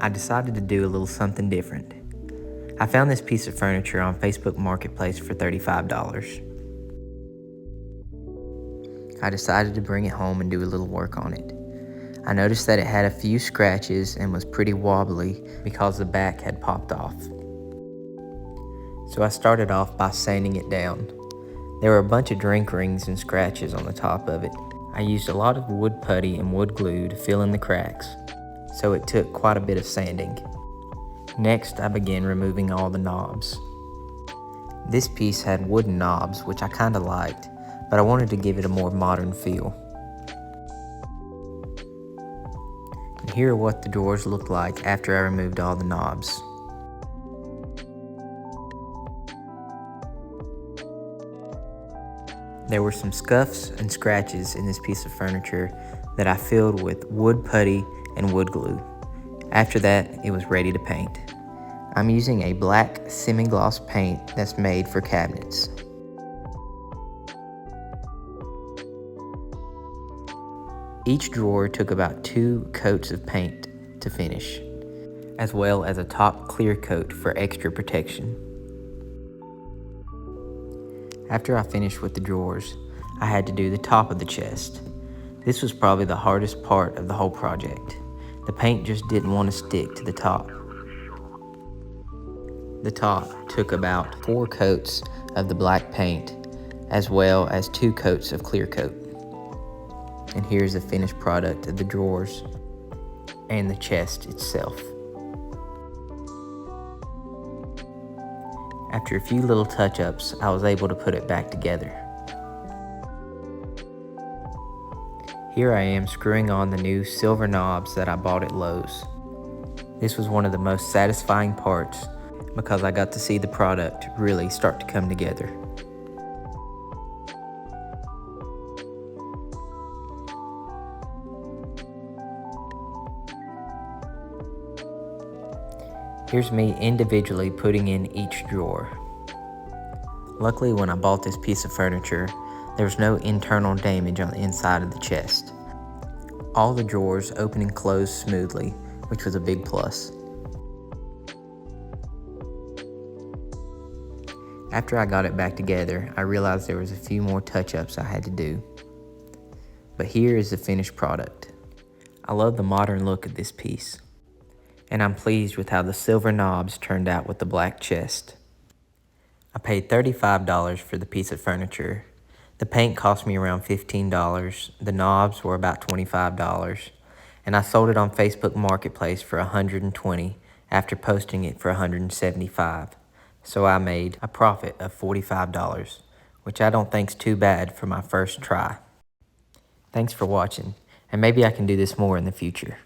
I decided to do a little something different. I found this piece of furniture on Facebook Marketplace for $35. I decided to bring it home and do a little work on it. I noticed that it had a few scratches and was pretty wobbly because the back had popped off. So I started off by sanding it down. There were a bunch of drink rings and scratches on the top of it. I used a lot of wood putty and wood glue to fill in the cracks, so it took quite a bit of sanding. Next, I began removing all the knobs. This piece had wooden knobs, which I kinda liked, but I wanted to give it a more modern feel. And here are what the drawers looked like after I removed all the knobs. There were some scuffs and scratches in this piece of furniture that I filled with wood putty and wood glue. After that, it was ready to paint. I'm using a black semi-gloss paint that's made for cabinets. Each drawer took about 2 coats of paint to finish, as well as a top clear coat for extra protection. After I finished with the drawers, I had to do the top of the chest. This was probably the hardest part of the whole project. The paint just didn't want to stick to the top. The top took about 4 coats of the black paint, as well as 2 coats of clear coat. And here's the finished product of the drawers and the chest itself. After a few little touch-ups, I was able to put it back together. Here I am screwing on the new silver knobs that I bought at Lowe's. This was one of the most satisfying parts because I got to see the product really start to come together. Here's me individually putting in each drawer. Luckily, when I bought this piece of furniture, there was no internal damage on the inside of the chest. All the drawers open and close smoothly, which was a big plus. After I got it back together, I realized there was a few more touch-ups I had to do. But here is the finished product. I love the modern look of this piece, and I'm pleased with how the silver knobs turned out with the black chest. I paid $35 for the piece of furniture. The paint cost me around $15, the knobs were about $25, and I sold it on Facebook Marketplace for $120 after posting it for $175. So I made a profit of $45, which I don't think's too bad for my first try. Thanks for watching, and maybe I can do this more in the future.